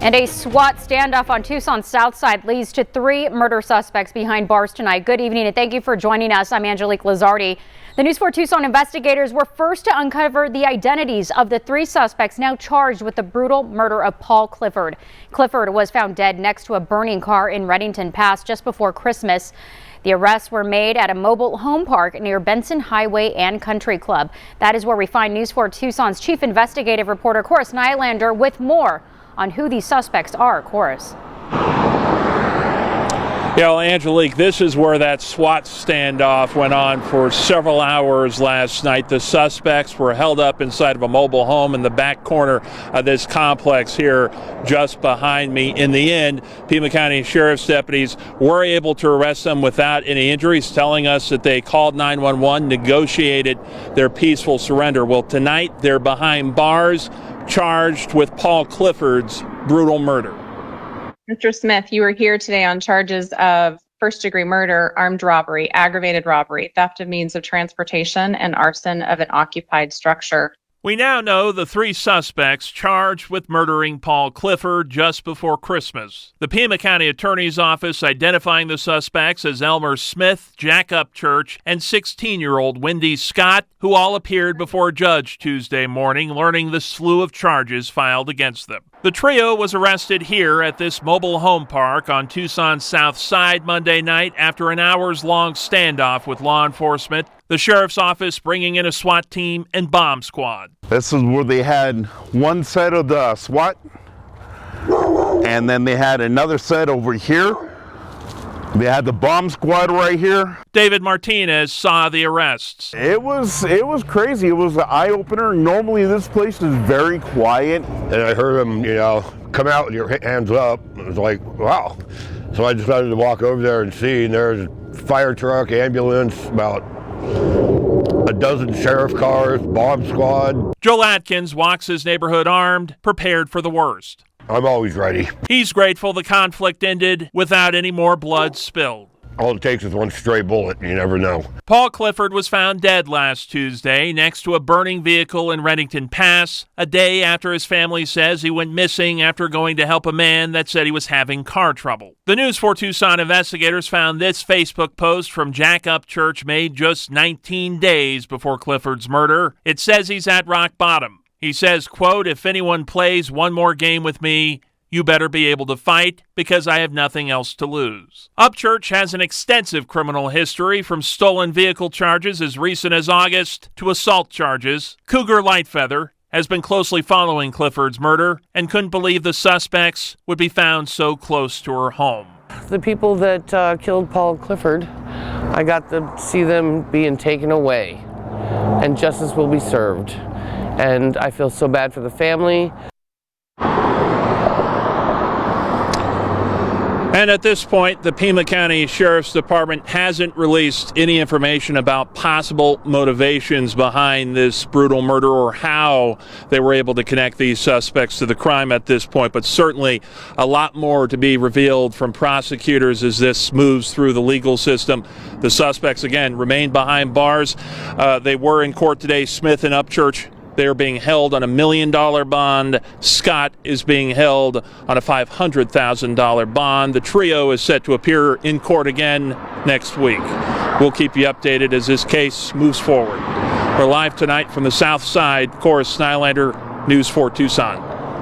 And a SWAT standoff on Tucson's south side leads to 3 murder suspects behind bars tonight. Good evening and thank you for joining us. I'm Angelique Lizardi. The News 4 Tucson investigators were first to uncover the identities of the 3 suspects now charged with the brutal murder of Paul Clifford. Clifford was found dead next to a burning car in Redington Pass just before Christmas. The arrests were made at a mobile home park near Benson Highway and Country Club. That is where we find News 4 Tucson's chief investigative reporter Chorus Nylander with more on who these suspects are. Chorus. Yeah, well, Angelique, this is where that SWAT standoff went on for several hours last night. The suspects were held up inside of a mobile home in the back corner of this complex here just behind me. In the end, Pima County Sheriff's deputies were able to arrest them without any injuries, telling us that they called 911, negotiated their peaceful surrender. Well, tonight they're behind bars, charged with Paul Clifford's brutal murder. Mr. Smith, you were here today on charges of first-degree murder, armed robbery, aggravated robbery, theft of means of transportation, and arson of an occupied structure. We now know the 3 suspects charged with murdering Paul Clifford just before Christmas. The Pima County Attorney's Office identifying the suspects as Elmer Smith, Jack Upchurch, and 16-year-old Wendy Scott, who all appeared before a judge Tuesday morning, learning the slew of charges filed against them. The trio was arrested here at this mobile home park on Tucson's south side Monday night after an hours-long standoff with law enforcement, the sheriff's office bringing in a SWAT team and bomb squad. This is where they had one set of the SWAT, and then they had another set over here. They had the bomb squad right here. David Martinez saw the arrests. It was crazy. It was an eye-opener. Normally this place is very quiet. And I heard them, come out with your hands up. It was like, wow. So I decided to walk over there and see, and there's a fire truck, ambulance, about a dozen sheriff cars, bomb squad. Joel Atkins walks his neighborhood armed, prepared for the worst. I'm always ready. He's grateful the conflict ended without any more blood spilled. All it takes is one stray bullet, you never know. Paul Clifford was found dead last Tuesday next to a burning vehicle in Redington Pass, a day after his family says he went missing after going to help a man that said he was having car trouble. The News 4 Tucson investigators found this Facebook post from Jack Upchurch made just 19 days before Clifford's murder. It says he's at rock bottom. He says, quote, "If anyone plays one more game with me, you better be able to fight because I have nothing else to lose." Upchurch has an extensive criminal history, from stolen vehicle charges as recent as August to assault charges. Cougar Lightfeather has been closely following Clifford's murder and couldn't believe the suspects would be found so close to her home. The people that killed Paul Clifford, I got to see them being taken away, and justice will be served. And I feel so bad for the family. And at this point, the Pima County Sheriff's Department hasn't released any information about possible motivations behind this brutal murder or how they were able to connect these suspects to the crime at this point. But certainly a lot more to be revealed from prosecutors as this moves through the legal system. The suspects, again, remain behind bars. They were in court today, Smith and Upchurch. They are being held on $1 million bond. Scott is being held on a $500,000 bond. The trio is set to appear in court again next week. We'll keep you updated as this case moves forward. We're live tonight from the south side. Chorus Nylander, News 4 Tucson.